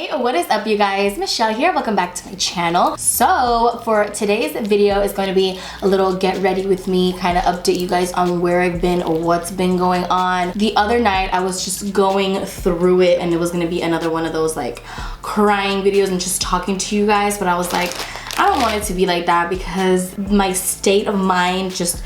Hey, what is up you guys? Michelle here. Welcome back to my channel. So for today's video is going to be a little get ready with me, kind of update you guys on where I've been or what's been going on. The other night I was just going through it and it was going to be another one of those like crying videos and just talking to you guys, but I was like, I don't want it to be like that because my state of mind just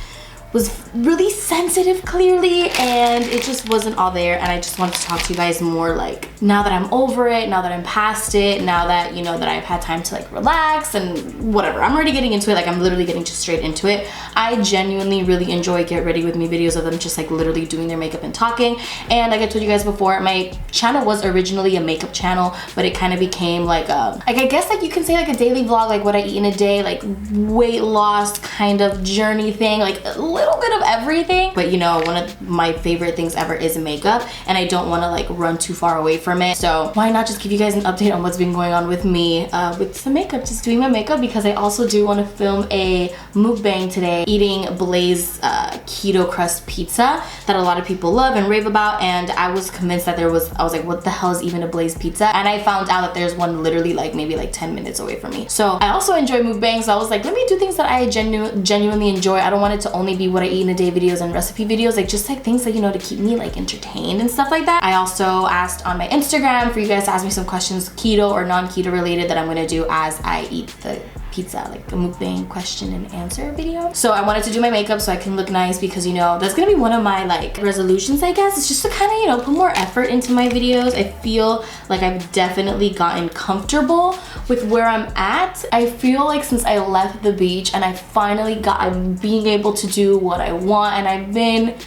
was really sensitive clearly, and it just wasn't all there, and I just wanted to talk to you guys more like now that I'm over it, now that I'm past it, now that you know that I've had time to like relax and whatever. I'm already getting into it, like I'm literally getting just straight into it. I genuinely really enjoy get ready with me videos of them just like literally doing their makeup and talking. And like I told you guys before, my channel was originally a makeup channel, but it kind of became like I guess like you can say like a daily vlog, like what I eat in a day, like weight loss kind of journey thing, like a little bit of everything. But you know, one of my favorite things ever is makeup, and I don't want to like run too far away from it, so why not just give you guys an update on what's been going on with me with the makeup, just doing my makeup, because I also do want to film a mukbang today eating Blaze keto crust pizza that a lot of people love and rave about. And I was convinced that I was like, what the hell is even a Blaze pizza? And I found out that there's one literally like maybe like 10 minutes away from me. So I also enjoy mukbangs, so I was like, let me do things that I genuinely enjoy. I don't want it to only be what I eat in a day videos and recipe videos, like just like things that, you know, to keep me like entertained and stuff like that. I also asked on my Instagram for you guys to ask me some questions, keto or non-keto related, that I'm gonna do as I eat the pizza, like a mukbang question and answer video. So I wanted to do my makeup so I can look nice, because you know that's gonna be one of my like resolutions, I guess. It's just to kind of, you know, put more effort into my videos. I feel like I've definitely gotten comfortable with where I'm at. I feel like since I left the beach and I finally I'm being able to do what I want, and I've been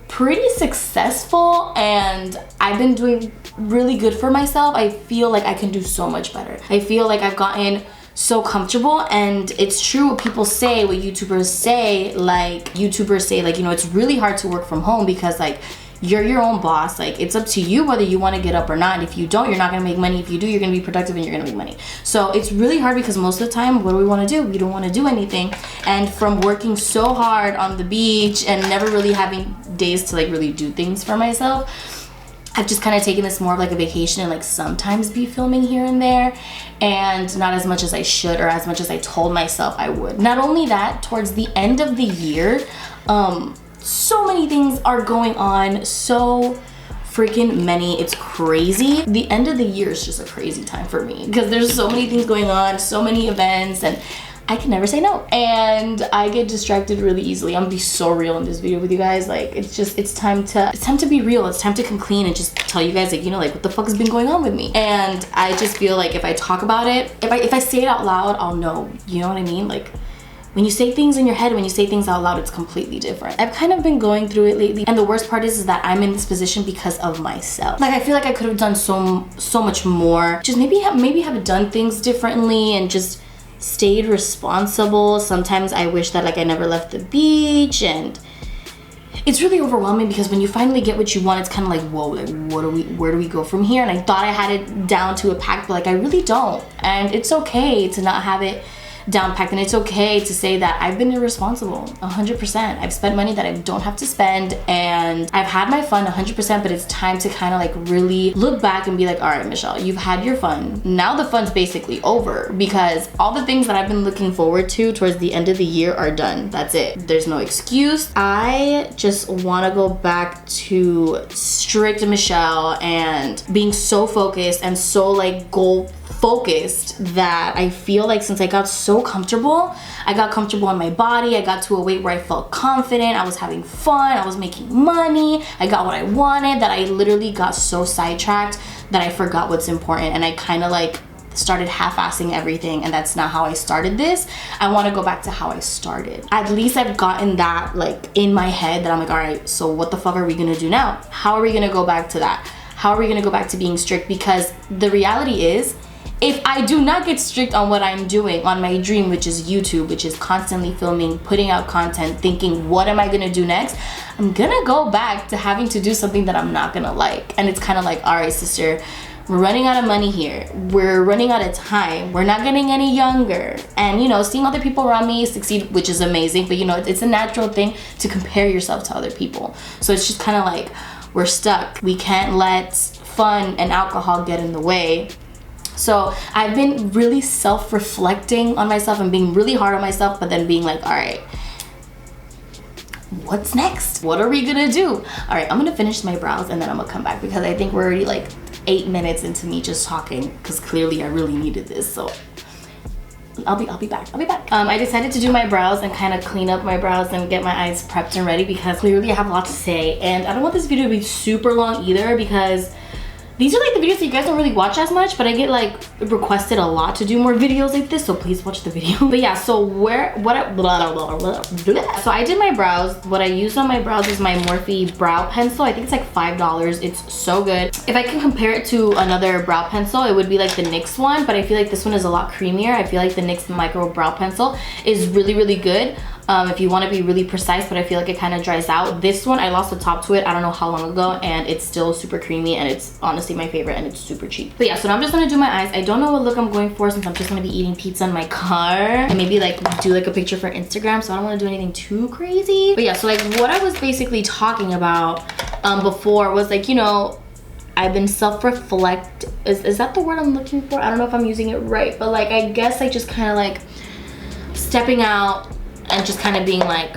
pretty successful and I've been doing really good for myself. I feel like I can do so much better. I feel like I've gotten so comfortable, and it's true what people say, what YouTubers say, like you know, it's really hard to work from home because like you're your own boss. Like it's up to you whether you want to get up or not. If you don't, you're not gonna make money. If you do, you're gonna be productive and you're gonna make money. So it's really hard because most of the time, what do we want to do? We don't want to do anything. And from working so hard on the beach and never really having days to like really do things for myself, I've just kind of taken this more of like a vacation and like sometimes be filming here and there, and not as much as I should or as much as I told myself I would. Not only that, towards the end of the year, so many things are going on, so freaking many, it's crazy. The end of the year is just a crazy time for me because there's so many things going on, so many events, and I can never say no, and I get distracted really easily. I'm gonna be so real in this video with you guys. Like it's time to be real. It's time to come clean and just tell you guys, like, you know, like what the fuck has been going on with me. And I just feel like if I talk about it, if I say it out loud, I'll know, you know what I mean? Like when you say things in your head, when you say things out loud, it's completely different. I've kind of been going through it lately, and the worst part is that I'm in this position because of myself. Like I feel like I could have done so much more. Just maybe have done things differently and just stayed responsible. Sometimes I wish that like I never left the beach, and it's really overwhelming because when you finally get what you want, it's kind of like, whoa, like where do we go from here? And I thought I had it down to a pack, but like I really don't. And it's okay to not have it down packed, and it's okay to say that I've been irresponsible 100%. I've spent money that I don't have to spend, and I've had my fun 100%, but it's time to kind of like really look back and be like, all right, Michelle, you've had your fun. Now the fun's basically over, because all the things that I've been looking forward to towards the end of the year are done. That's it. There's no excuse. I just want to go back to strict Michelle and being so focused and so like goal focused that I feel like since I got so comfortable, I got comfortable in my body, I got to a weight where I felt confident, I was having fun, I was making money, I got what I wanted, that I literally got so sidetracked that I forgot what's important, and I kind of like started half-assing everything, and that's not how I started this. I want to go back to how I started. At least I've gotten that like in my head that I'm like, all right, so what the fuck are we gonna do now? How are we gonna go back to that? How are we gonna go back to being strict? Because the reality is, if I do not get strict on what I'm doing, on my dream, which is YouTube, which is constantly filming, putting out content, thinking, what am I gonna do next? I'm gonna go back to having to do something that I'm not gonna like. And it's kind of like, all right, sister, we're running out of money here. We're running out of time. We're not getting any younger. And you know, seeing other people around me succeed, which is amazing, but you know, it's a natural thing to compare yourself to other people. So it's just kind of like, we're stuck. We can't let fun and alcohol get in the way. So I've been really self-reflecting on myself and being really hard on myself, but then being like, all right, what's next? What are we gonna do? All right, I'm gonna finish my brows and then I'm gonna come back, because I think we're already like 8 minutes into me just talking, because clearly I really needed this. So I'll be back. I decided to do my brows and kind of clean up my brows and get my eyes prepped and ready, because clearly I have a lot to say, and I don't want this video to be super long either, because these are like the videos that you guys don't really watch as much, but I get like requested a lot to do more videos like this, so please watch the video. But yeah, so so I did my brows. What I used on my brows is my Morphe brow pencil. I think it's like $5. It's so good. If I can compare it to another brow pencil, it would be like the NYX one, but I feel like this one is a lot creamier. I feel like the NYX micro brow pencil is really good. If you want to be really precise, but I feel like it kind of dries out. This one, I lost the top to it I don't know how long ago, and it's still super creamy, and it's honestly my favorite, and it's super cheap. But yeah, so now I'm just gonna do my eyes. I don't know what look I'm going for, since I'm just gonna be eating pizza in my car, and maybe like do like a picture for Instagram, so I don't want to do anything too crazy. But yeah, so like what I was basically talking about before was like, you know, I've been self-reflect, is that the word I'm looking for? I don't know if I'm using it right, but like I guess like just kind of like stepping out and just kind of being like,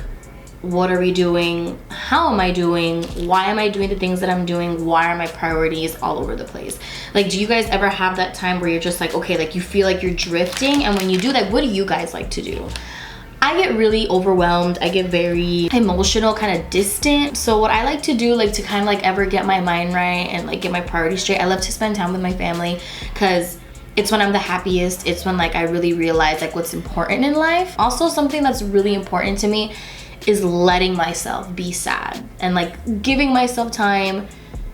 what are we doing? How am I doing? Why am I doing the things that I'm doing? Why are my priorities all over the place? Like, do you guys ever have that time where you're just like, okay, like you feel like you're drifting? And when you do, like, what do you guys like to do? I get really overwhelmed. I get very emotional, kind of distant. So what I like to do, like to kind of like ever get my mind right and like get my priorities straight, I love to spend time with my family, because it's when I'm the happiest. It's when like I really realize like what's important in life. Also, something that's really important to me is letting myself be sad and like giving myself time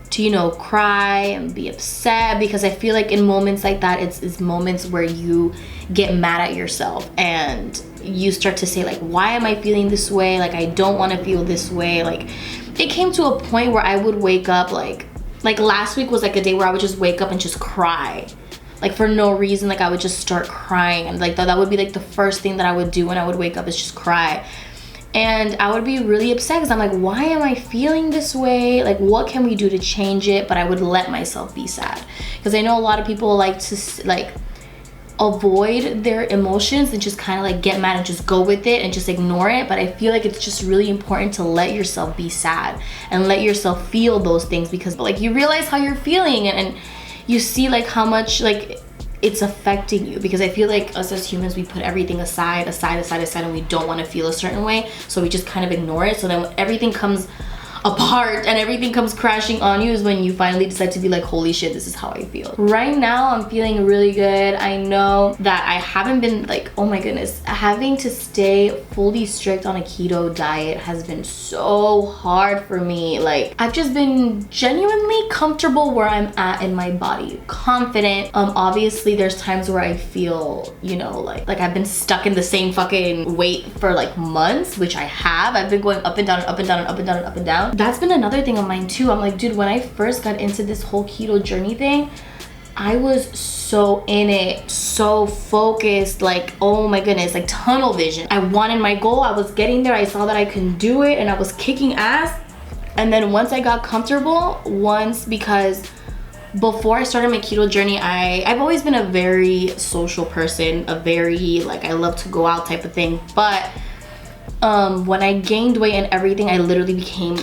to, you know, cry and be upset, because I feel like in moments like that, it's moments where you get mad at yourself and you start to say like, why am I feeling this way? Like, I don't want to feel this way. Like, it came to a point where I would wake up like last week was like a day where I would just wake up and just cry. Like for no reason, like I would just start crying, and like that would be like the first thing that I would do when I would wake up, is just cry. And I would be really upset, because I'm like, why am I feeling this way? Like, what can we do to change it? But I would let myself be sad, because I know a lot of people like to like avoid their emotions and just kind of like get mad and just go with it and just ignore it. But I feel like it's just really important to let yourself be sad and let yourself feel those things, because like you realize how you're feeling, and you see like how much like it's affecting you. Because I feel like us as humans, we put everything aside, and we don't want to feel a certain way, so we just kind of ignore it. So then when everything comes apart and everything comes crashing on you is when you finally decide to be like, holy shit, this is how I feel. Right now I'm feeling really good. I know that I haven't been like, oh my goodness, having to stay fully strict on a keto diet has been so hard for me. Like, I've just been genuinely comfortable where I'm at in my body, confident. Obviously there's times where I feel, you know, like I've been stuck in the same fucking weight for like months, which I have. I've been going up and down and up and down and up and down and up and down. That's been another thing of mine too. I'm like, dude, when I first got into this whole keto journey thing, I was so in it, so focused, like, oh my goodness, like tunnel vision. I wanted my goal, I was getting there, I saw that I can do it, and I was kicking ass. And then once I got comfortable, because before I started my keto journey, I've always been a very social person, a very like, I love to go out type of thing. But when I gained weight and everything, I literally became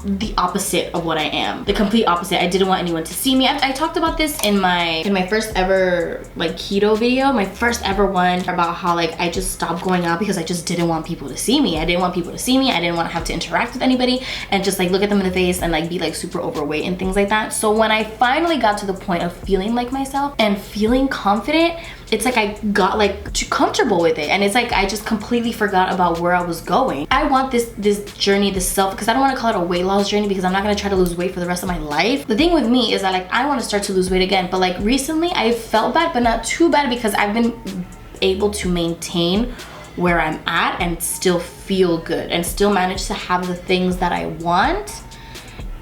the opposite of what I am, the complete opposite. I didn't want anyone to see me. I talked about this in my first ever like keto video, my first ever one, about how like I just stopped going out because I just didn't want people to see me. I didn't want people to see me. I didn't want to have to interact with anybody and just like look at them in the face and like be like super overweight and things like that. So when I finally got to the point of feeling like myself and feeling confident, it's like I got like too comfortable with it, and it's like I just completely forgot about where I was going. I want this journey, this self, because I don't want to call it a weight loss journey, because I'm not going to try to lose weight for the rest of my life. The thing with me is that like I want to start to lose weight again, but like recently I felt bad, but not too bad, because I've been able to maintain where I'm at and still feel good and still manage to have the things that I want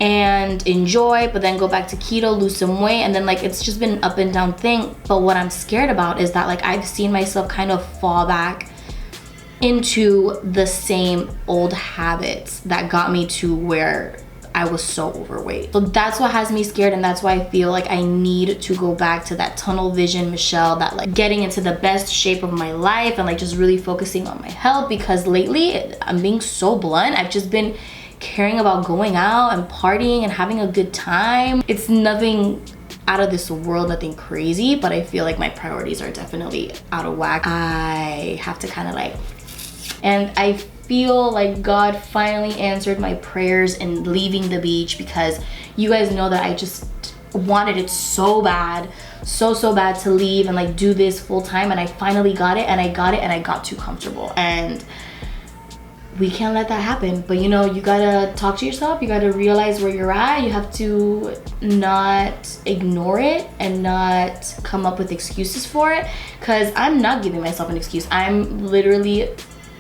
and enjoy, but then go back to keto, lose some weight, and then like it's just been an up and down thing. But what I'm scared about is that like I've seen myself kind of fall back into the same old habits that got me to where I was so overweight. So that's what has me scared, and that's why I feel like I need to go back to that tunnel vision Michelle, that like getting into the best shape of my life and like just really focusing on my health, because lately, I'm being so blunt, I've just been caring about going out and partying and having a good time. It's nothing out of this world, nothing crazy, but I feel like my priorities are definitely out of whack. I have to kind of like, and I feel like God finally answered my prayers in leaving the beach, because you guys know that I just wanted it so bad, so bad to leave and like do this full time, and I finally got it, and I got too comfortable, and we can't let that happen. But you know, you gotta talk to yourself, you gotta realize where you're at, you have to not ignore it and not come up with excuses for it, because I'm not giving myself an excuse. I'm literally,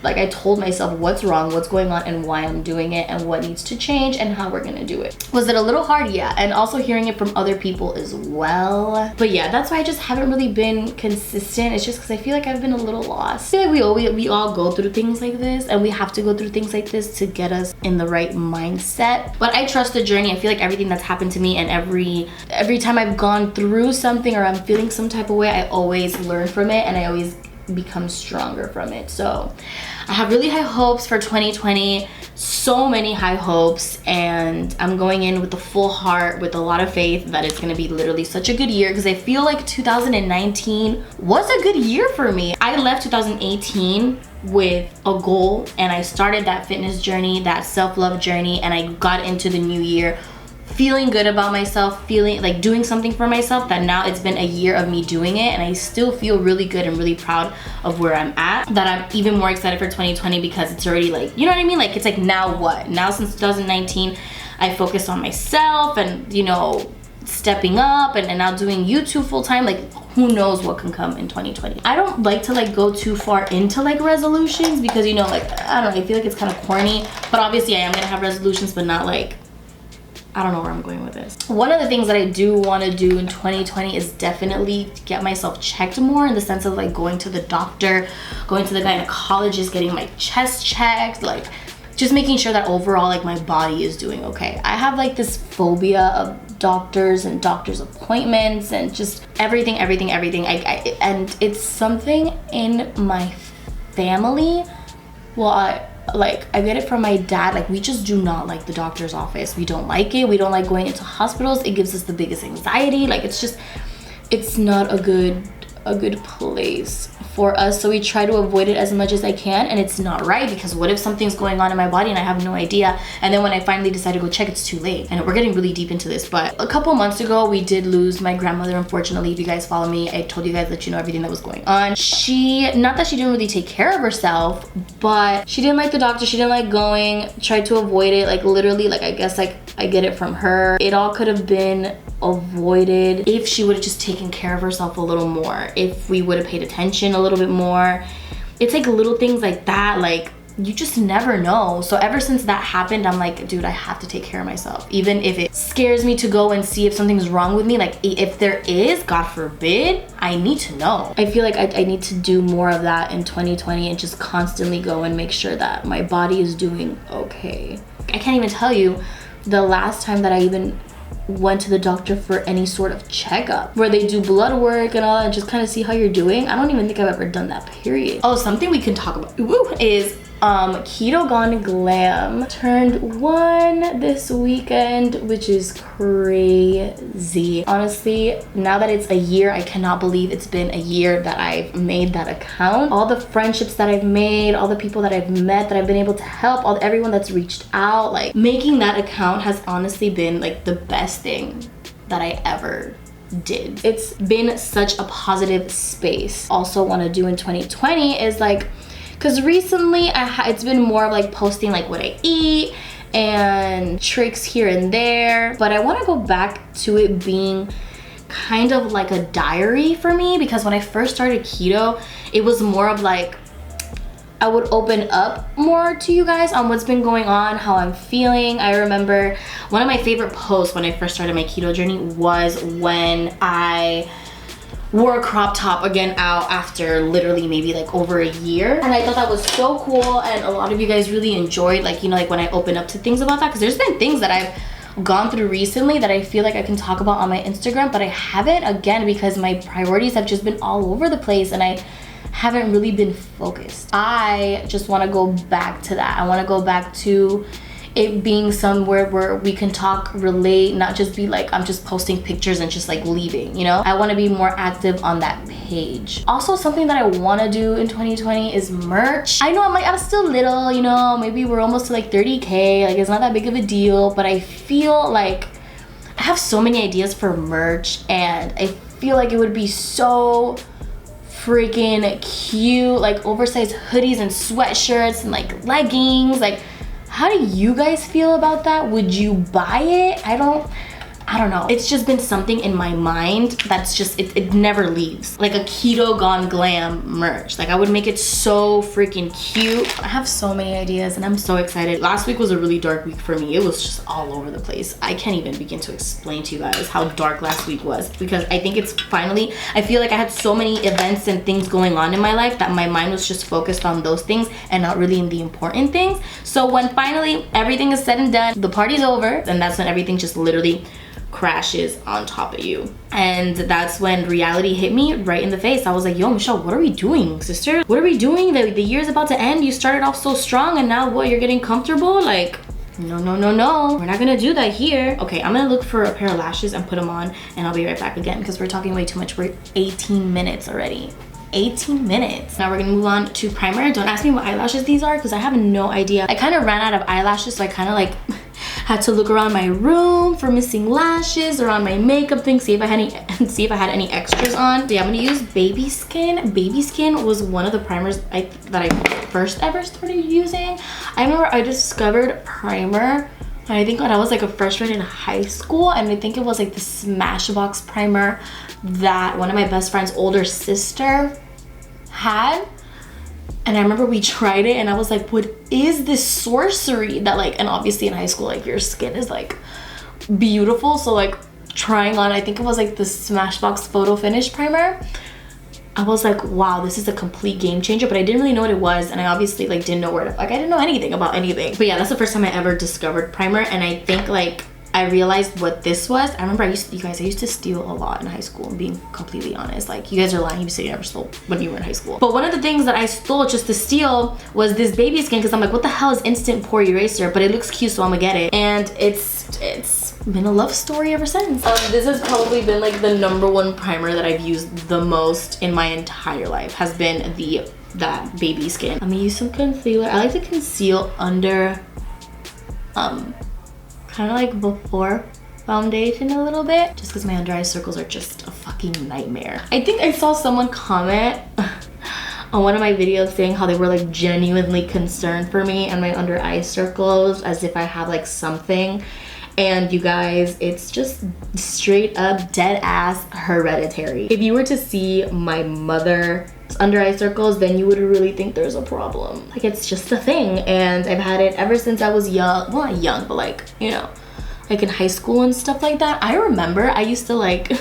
like, I told myself what's wrong, what's going on, and why I'm doing it, and what needs to change, and how we're gonna do it. Was it a little hard? Yeah. And also hearing it from other people as well. But yeah, that's why I just haven't really been consistent. It's just because I feel like I've been a little lost. I feel like we all go through things like this, and we have to go through things like this to get us in the right mindset. But I trust the journey. I feel like everything that's happened to me, and every time I've gone through something or I'm feeling some type of way, I always learn from it, and I always become stronger from it. So I have really high hopes for 2020, so many high hopes, and I'm going in with a full heart, with a lot of faith that it's gonna be literally such a good year, because I feel like 2019 was a good year for me. I left 2018 with a goal, and I started that fitness journey, that self-love journey, and I got into the new year feeling good about myself, feeling like doing something for myself, that now it's been a year of me doing it, and I still feel really good and really proud of where I'm at, that I'm even more excited for 2020, because it's already like, you know what I mean? Like, it's like, now what? Now since 2019, I focused on myself and, you know, stepping up and now doing YouTube full time. Like, who knows what can come in 2020. I don't like to like go too far into like resolutions, because, you know, like, I don't know, I feel like it's kind of corny, but obviously I am gonna have resolutions, but not like, I don't know where I'm going with this. One of the things that I do want to do in 2020 is definitely get myself checked more, in the sense of like going to the doctor, going to the gynecologist, getting my chest checked, like just making sure that overall like my body is doing okay. I have like this phobia of doctors and doctor's appointments and just everything. And it's something in my family. Well, I get it from my dad. Like, we just do not like the doctor's office. We don't like it. We don't like going into hospitals. It gives us the biggest anxiety. Like, it's not a good place for us. So we try to avoid it as much as I can, and it's not right, because what if something's going on in my body and I have no idea, and then when I finally decide to go check, it's too late. And we're getting really deep into this, but a couple months ago we did lose my grandmother, unfortunately. If you guys follow me, I told you guys that, you know, everything that was going on. Not that she didn't really take care of herself, but she didn't like the doctor, she didn't like going, tried to avoid it. Like, literally, like, I guess like I get it from her. It all could have been avoided if she would have just taken care of herself a little more, if we would have paid attention a little bit more. It's like little things like that, like, you just never know. So ever since that happened, I'm like, dude, I have to take care of myself, even if it scares me to go and see if something's wrong with me. Like, if there is, God forbid, I need to know. I feel like I need to do more of that in 2020, and just constantly go and make sure that my body is doing okay. I can't even tell you the last time that I even went to the doctor for any sort of checkup, where they do blood work and all that, and just kind of see how you're doing. I don't even think I've ever done that, period. Oh, something we can talk about is KETOGONEGLAM turned 1 this weekend, which is crazy. Honestly, now that it's a year, I cannot believe it's been a year that I've made that account. All the friendships that I've made, all the people that I've met, that I've been able to help, everyone that's reached out, like, making that account has honestly been like the best thing that I ever did. It's been such a positive space. Also want to do in 2020 is like, because recently it's been more of like posting like what I eat and tricks here and there, but I want to go back to it being kind of like a diary for me, because when I first started keto, it was more of like, I would open up more to you guys on what's been going on, how I'm feeling. I remember one of my favorite posts when I first started my keto journey was when I wore a crop top again out after literally maybe like over a year, and I thought that was so cool, and a lot of you guys really enjoyed, like, you know, like when I open up to things about that, because there's been things that I've gone through recently that I feel like I can talk about on my Instagram, but I haven't, again, because my priorities have just been all over the place and I haven't really been focused. I just want to go back to that. I want to go back to it being somewhere where we can talk, relate, not just be like I'm just posting pictures and just like leaving, you know? I want to be more active on that page. Also, something that I want to do in 2020 is merch. I know I'm still little, you know, maybe we're almost to like 30K, like it's not that big of a deal, but I feel like I have so many ideas for merch and I feel like it would be so freaking cute, like oversized hoodies and sweatshirts and like leggings. Like, how do you guys feel about that? Would you buy it? I don't know. It's just been something in my mind that's just, it never leaves. Like a KETOGONEGLAM merch. Like I would make it so freaking cute. I have so many ideas and I'm so excited. Last week was a really dark week for me. It was just all over the place. I can't even begin to explain to you guys how dark last week was because I think it's finally, I feel like I had so many events and things going on in my life that my mind was just focused on those things and not really in the important things. So when finally everything is said and done, the party's over, and that's when everything just literally crashes on top of you. And that's when reality hit me right in the face. I was like, yo, Michelle, what are we doing, sister? What are we doing? The year's about to end. You started off so strong and now what, you're getting comfortable? Like, no, no, no, no. We're not gonna do that here. Okay, I'm gonna look for a pair of lashes and put them on and I'll be right back again because we're talking way too much. We're 18 minutes already. 18 minutes. Now we're gonna move on to primer. Don't ask me what eyelashes these are because I have no idea. I kind of ran out of eyelashes, so I kind of like had to look around my room for missing lashes, around my makeup thing, see if I had any extras on. So yeah, I'm gonna use Baby Skin. Baby Skin was one of the primers that I first ever started using. I remember I discovered primer, and I think when I was like a freshman in high school, and I think it was like the Smashbox primer that one of my best friend's older sister had. And I remember we tried it and I was like, what is this sorcery that like, and obviously in high school, like your skin is like beautiful. So like trying on, I think it was like the Smashbox Photo Finish primer. I was like, wow, this is a complete game changer, but I didn't really know what it was. And I obviously like didn't know where to, like I didn't know anything about anything. But yeah, that's the first time I ever discovered primer. And I think like I realized what this was. I remember I used to steal a lot in high school. I'm being completely honest. Like, you guys are lying. You said you never stole when you were in high school. But one of the things that I stole just to steal was this Baby Skin, because I'm like, what the hell is instant pore eraser? But it looks cute, so I'm gonna get it. And it's been a love story ever since. This has probably been like the #1 primer that I've used the most in my entire life, has been that Baby Skin. I'm gonna use some concealer. I like to conceal under kind of like before foundation a little bit, just because my under eye circles are just a fucking nightmare. I think I saw someone comment on one of my videos saying how they were like genuinely concerned for me and my under eye circles, as if I have like something. And you guys, it's just straight up dead ass hereditary. If you were to see my mother's under eye circles, then you would really think there's a problem. Like, it's just a thing, and I've had it ever since I was young. Well, not young, but like, you know, like in high school and stuff like that. I remember I used to like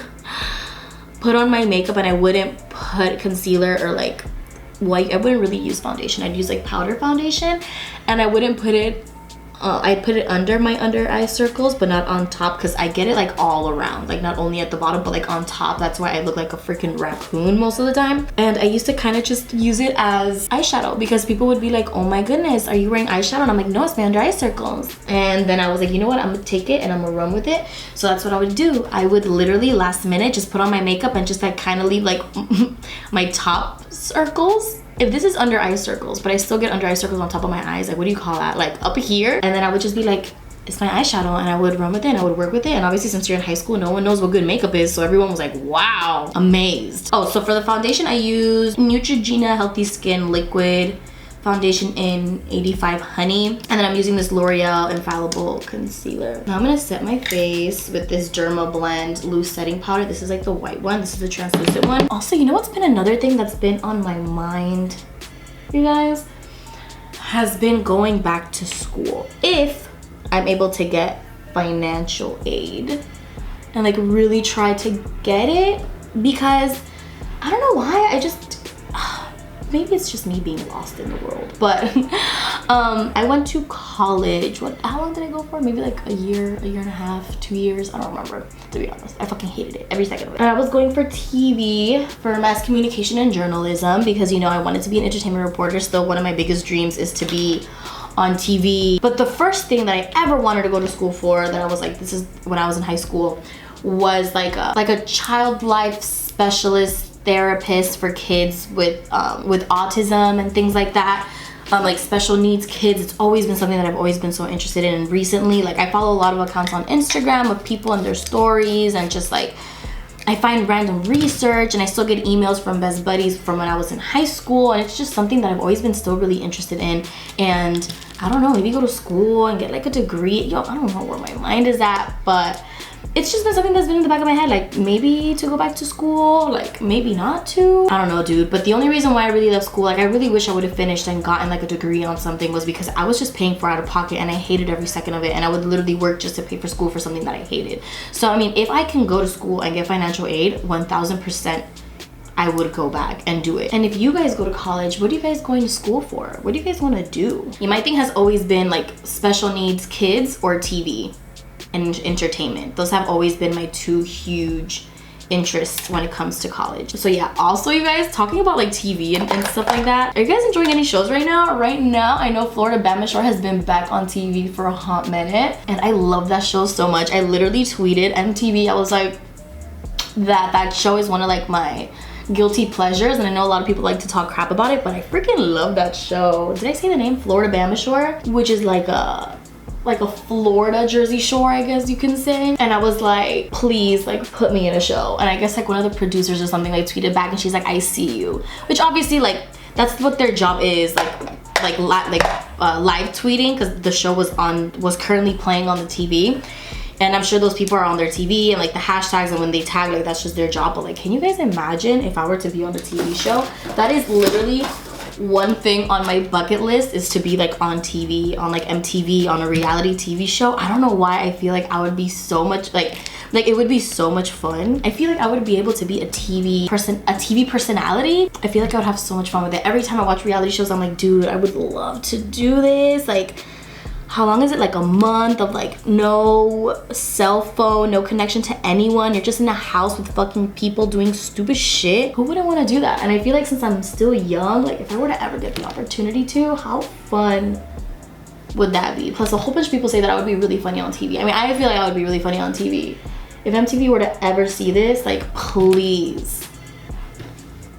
put on my makeup and I wouldn't put concealer or like white. I wouldn't really use foundation. I'd use like powder foundation, and I wouldn't put it I'd put it under my under eye circles, but not on top, because I get it like all around, like not only at the bottom but like on top. That's why I look like a freaking raccoon most of the time. And I used to kind of just use it as eyeshadow, because people would be like, oh my goodness, are you wearing eyeshadow? And I'm like, no, it's my under eye circles. And then I was like, you know what, I'm gonna take it and I'm gonna run with it. So that's what I would do. I would literally last minute just put on my makeup and just like kind of leave like my top circles. If this is under eye circles, but I still get under eye circles on top of my eyes, like what do you call that? Like up here. And then I would just be like, it's my eyeshadow, and I would run with it and I would work with it. And obviously since you're in high school, no one knows what good makeup is. So everyone was like, wow, amazed. Oh, so for the foundation, I use Neutrogena Healthy Skin Liquid Foundation in 85 Honey. And then I'm using this L'Oreal Infallible Concealer. Now I'm gonna set my face with this Derma Blend Loose Setting Powder. This is like the white one. This is the translucent one. Also, you know what's been another thing that's been on my mind, you guys? Has been going back to school. If I'm able to get financial aid and like really try to get it, because I don't know why, maybe it's just me being lost in the world. But I went to college. How long did I go for? Maybe like a year and a half, 2 years. I don't remember, to be honest. I fucking hated it, every second of it. And I was going for TV, for mass communication and journalism, because you know, I wanted to be an entertainment reporter. Still, one of my biggest dreams is to be on TV. But the first thing that I ever wanted to go to school for, that I was like, this is when I was in high school, was like a child life specialist therapist for kids with autism and things like that. Like special needs kids. It's always been something that I've always been so interested in. And recently, like, I follow a lot of accounts on Instagram of people and their stories, and just like I find random research, and I still get emails from best buddies from when I was in high school, and it's just something that I've always been still really interested in. And I don't know, maybe go to school and get like a degree. Yo, I don't know where my mind is at, but it's just been something that's been in the back of my head, like maybe to go back to school, like maybe not to. I don't know, dude. But the only reason why I really love school, like I really wish I would have finished and gotten like a degree on something, was because I was just paying for out of pocket, and I hated every second of it, and I would literally work just to pay for school for something that I hated. So I mean, if I can go to school and get financial aid, 1000% I would go back and do it. And if you guys go to college, what are you guys going to school for? What do you guys want to do? My thing has always been like special needs kids or TV and entertainment. Those have always been my two huge interests when it comes to college. So yeah, also you guys, talking about like TV and stuff like that, are you guys enjoying any shows right now? Right now, I know Florida Bama Shore has been back on TV for a hot minute, and I love that show so much. I literally tweeted MTV, I was like, that show is one of like my guilty pleasures, and I know a lot of people like to talk crap about it, but I freaking love that show. Did I say the name? Florida Bama Shore, which is like a Florida Jersey Shore, I guess you can say. And I was like, please, like, put me in a show. And I guess like one of the producers or something like tweeted back, and she's like, I see you. Which obviously, like, that's what their job is, live tweeting, because the show was currently playing on the TV. And I'm sure those people are on their TV and like the hashtags, and when they tag, like that's just their job. But like, can you guys imagine if I were to be on the TV show? That is literally one thing on my bucket list, is to be like on TV, on like MTV, on a reality TV show. I don't know why I feel like I would be so much like it would be so much fun. I feel like I would be able to be a TV personality. I feel like I would have so much fun with it. Every time I watch reality shows, I'm like, dude, I would love to do this. Like, how long is it? Like a month of like no cell phone, no connection to anyone. You're just in a house with fucking people doing stupid shit. Who wouldn't want to do that? And I feel like since I'm still young, like if I were to ever get the opportunity to, how fun would that be? Plus a whole bunch of people say that I would be really funny on TV. I mean, I feel like I would be really funny on TV. If MTV were to ever see this, like please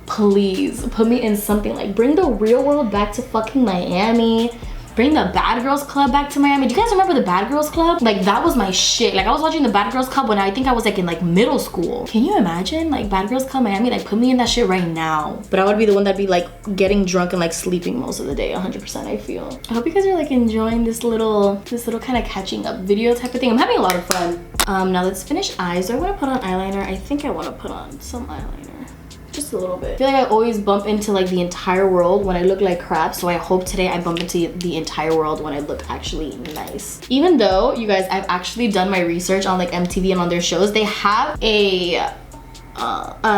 put me in something. Like bring The Real World back to fucking Miami. Bring the Bad Girls Club back to Miami. Do you guys remember the Bad Girls Club? Like that was my shit. Like I was watching the Bad Girls Club when I think I was like in like middle school. Can you imagine like Bad Girls Club Miami? Like put me in that shit right now. But I would be the one that'd be like getting drunk and like sleeping most of the day, 100% I feel. I hope you guys are like enjoying this little kind of catching up video type of thing. I'm having a lot of fun. Now let's finish eyes. Do I want to put on eyeliner? I think I want to put on some eyeliner. Just a little bit. I feel like I always bump into like the entire world when I look like crap, so I hope today I bump into the entire world when I look actually nice. Even though, you guys, I've actually done my research on like MTV and on their shows, they have a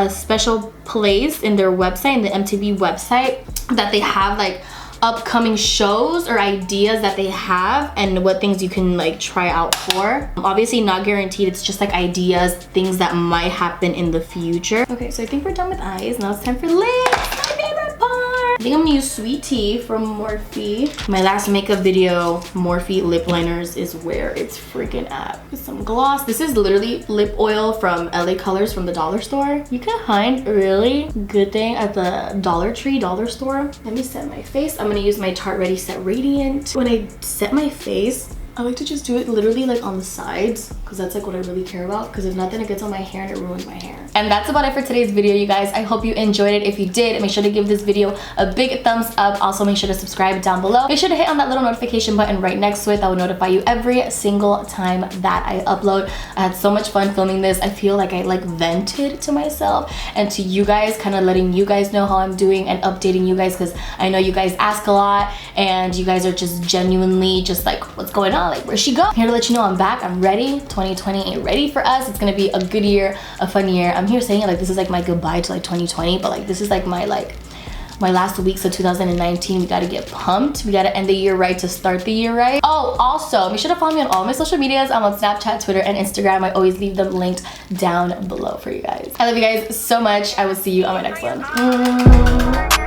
special place in their website, in the MTV website, that they have like upcoming shows or ideas that they have and what things you can like try out for. Obviously not guaranteed, it's just like ideas, things that might happen in the future. Okay, so I think we're done with eyes. Now it's time for lips, my favorite part. I think I'm gonna use Sweet Tea from Morphe. My last makeup video, Morphe lip liners is where it's freaking at. With some gloss. This is literally lip oil from LA Colors from the dollar store. You can find a really good thing at the Dollar Tree dollar store. Let me set my face. I'm gonna use my Tarte Ready Set Radiant. When I set my face, I like to just do it literally like on the sides, because that's like what I really care about, because if not, then it gets on my hair and it ruins my hair. And that's about it for today's video, you guys. I hope you enjoyed it. If you did, make sure to give this video a big thumbs up. Also make sure to subscribe down below. Make sure to hit on that little notification button right next to it. That will notify you every single time that I upload. I had so much fun filming this. I feel like I like vented to myself and to you guys, kind of letting you guys know how I'm doing and updating you guys, because I know you guys ask a lot and you guys are just genuinely just like, what's going on? Like, where'd she go? I'm here to let you know I'm back. I'm ready. 2020 ain't ready for us. It's gonna be a good year, a fun year. I'm here saying it like this is like my goodbye to like 2020, but like this is like my my last weeks of 2019. We gotta get pumped. We gotta end the year right to start the year right. Oh, also, make sure to follow me on all my social medias. I'm on Snapchat, Twitter, and Instagram. I always leave them linked down below for you guys. I love you guys so much. I will see you on my next one.